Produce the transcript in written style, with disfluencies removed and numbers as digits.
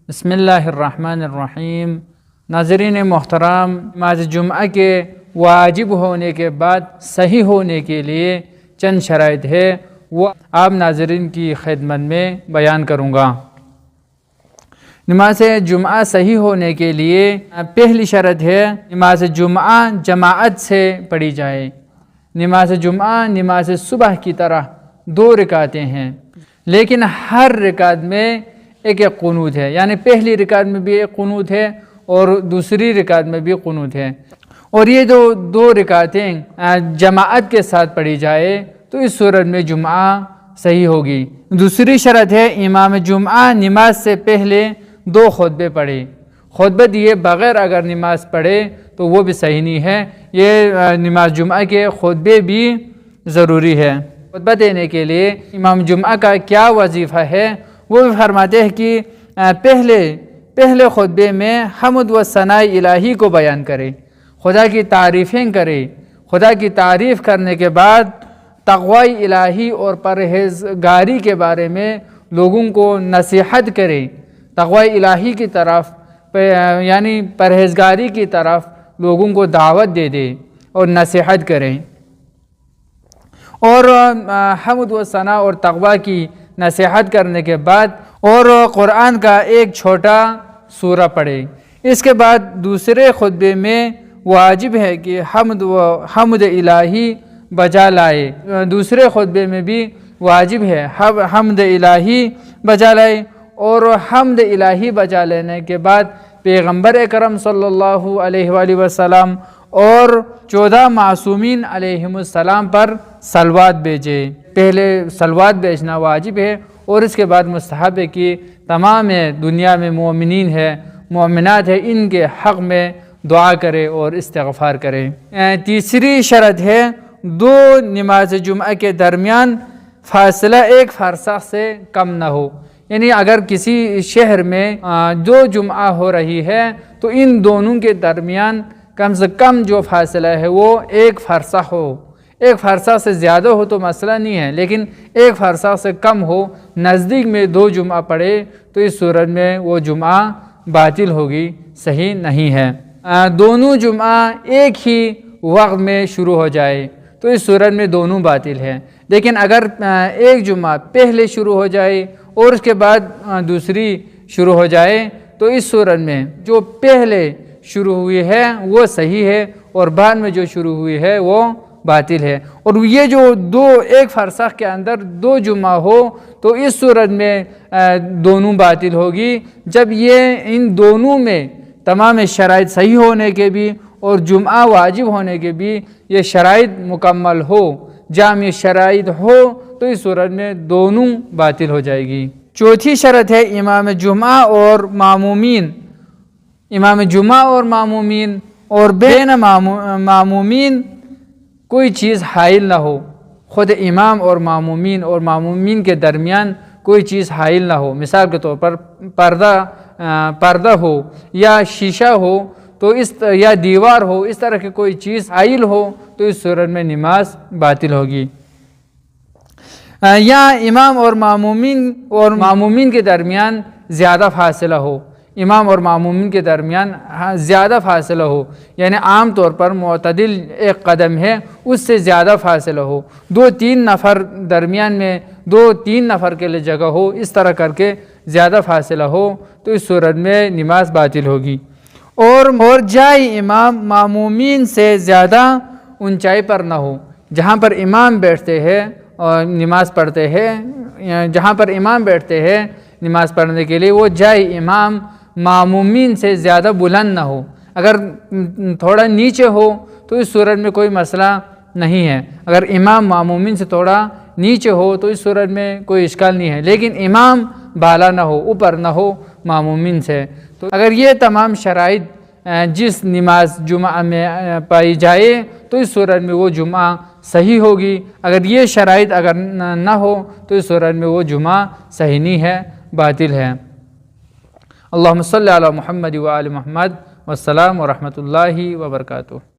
بسم اللہ الرحمن الرحیم۔ ناظرین محترم، نماز جمعہ کے واجب ہونے کے بعد صحیح ہونے کے لیے چند شرائط ہے، وہ آپ ناظرین کی خدمت میں بیان کروں گا۔ نماز جمعہ صحیح ہونے کے لیے پہلی شرط ہے نماز جمعہ جماعت سے پڑھی جائے۔ نماز جمعہ نماز صبح کی طرح 2 رکعتیں ہیں، لیکن ہر رکعت میں ایک قنوت ہے، یعنی پہلی رکعت میں بھی ایک قنوت ہے اور دوسری رکعت میں بھی قنوت ہے، اور یہ جو 2 رکعتیں جماعت کے ساتھ پڑھی جائے تو اس صورت میں جمعہ صحیح ہوگی۔ دوسری شرط ہے امام جمعہ نماز سے پہلے 2 خطبے پڑھے۔ خطبہ دیے بغیر اگر نماز پڑھے تو وہ بھی صحیح نہیں ہے۔ یہ نماز جمعہ کے خطبے بھی ضروری ہے۔ خطبہ دینے کے لیے امام جمعہ کا کیا وظیفہ ہے، وہ بھی فرماتے ہیں کہ پہلے خطبے میں حمد و ثناء الہی کو بیان کرے، خدا کی تعریفیں کرے، خدا کی تعریف کرنے کے بعد تقوی الہی اور پرہیزگاری کے بارے میں لوگوں کو نصیحت کرے، تقوی الہی کی طرف یعنی پرہیزگاری کی طرف لوگوں کو دعوت دے اور نصیحت کریں، اور حمد و ثناء اور تقوی کی نصیحت کرنے کے بعد اور قرآن کا ایک چھوٹا سورہ پڑھے۔ اس کے بعد دوسرے خطبے میں واجب ہے کہ حمد الہی بجا لائے۔ دوسرے خطبے میں بھی واجب ہے حمد الہی بجا لائے، اور حمد الہی بجا لینے کے بعد پیغمبر اکرم صلی اللہ علیہ وآلہ وسلم اور 14 معصومین علیہم السلام پر صلوات بھیجے۔ پہلے صلوات بھیجنا واجب ہے، اور اس کے بعد مستحب ہے کہ تمام دنیا میں مومنین ہے، مومنات ہے، ان کے حق میں دعا کرے اور استغفار کرے۔ تیسری شرط ہے 2 نماز جمعہ کے درمیان فاصلہ 1 فرسخ سے کم نہ ہو، یعنی اگر کسی شہر میں 2 جمعہ ہو رہی ہے تو ان دونوں کے درمیان کم سے کم جو فاصلہ ہے وہ 1 فرسخ ہو۔ 1 فرسخ سے زیادہ ہو تو مسئلہ نہیں ہے، لیکن 1 فرسخ سے کم ہو، نزدیک میں 2 جمعہ پڑے تو اس صورت میں وہ جمعہ باطل ہوگی، صحیح نہیں ہے۔ دونوں جمعہ ایک ہی وقت میں شروع ہو جائے تو اس صورت میں دونوں باطل ہے، لیکن اگر ایک جمعہ پہلے شروع ہو جائے اور اس کے بعد دوسری شروع ہو جائے تو اس صورت میں جو پہلے شروع ہوئی ہے وہ صحیح ہے، اور بعد میں جو شروع ہوئی ہے وہ باطل ہے۔ اور یہ جو 1 فرسخ کے اندر 2 جمعہ ہو تو اس صورت میں دونوں باطل ہوگی جب یہ ان دونوں میں تمام شرائط صحیح ہونے کے بھی اور جمعہ واجب ہونے کے بھی یہ شرائط مکمل ہو، جامع شرائط ہو، تو اس صورت میں دونوں باطل ہو جائے گی۔ چوتھی شرط ہے امام جمعہ اور معمومین اور بین معمومین کوئی چیز حائل نہ ہو۔ خود امام اور معمومین کے درمیان کوئی چیز حائل نہ ہو، مثال کے طور پر پردہ ہو یا شیشہ ہو تو یا دیوار ہو، اس طرح کی کوئی چیز حائل ہو تو اس صورت میں نماز باطل ہوگی۔ یا امام اور معمومین کے درمیان زیادہ فاصلہ ہو، امام اور معمومین کے درمیان زیادہ فاصلہ ہو، یعنی عام طور پر معتدل 1 قدم ہے، اس سے زیادہ فاصلہ ہو، 2-3 نفر درمیان میں 2-3 نفر کے لیے جگہ ہو، اس طرح کر کے زیادہ فاصلہ ہو تو اس صورت میں نماز باطل ہوگی۔ اور جائے امام معمومین سے زیادہ اونچائی پر نہ ہو، جہاں پر امام بیٹھتے ہیں اور نماز پڑھتے ہیں، جہاں پر امام بیٹھتے ہیں نماز پڑھنے کے لیے، وہ جائے امام معمومین سے زیادہ بلند نہ ہو۔ اگر تھوڑا نیچے ہو تو اس صورت میں کوئی مسئلہ نہیں ہے، اگر امام معمومین سے تھوڑا نیچے ہو تو اس صورت میں کوئی اشکال نہیں ہے، لیکن امام بالا نہ ہو، اوپر نہ ہو معمومین سے۔ تو اگر یہ تمام شرائط جس نماز جمعہ میں پائی جائے تو اس صورت میں وہ جمعہ صحیح ہوگی، اگر یہ شرائط نہ ہو تو اس صورت میں وہ جمعہ صحیح نہیں ہے، باطل ہے۔ اللہم صلی علی محمد و آل محمد، والسلام ورحمۃ اللہ وبرکاتہ۔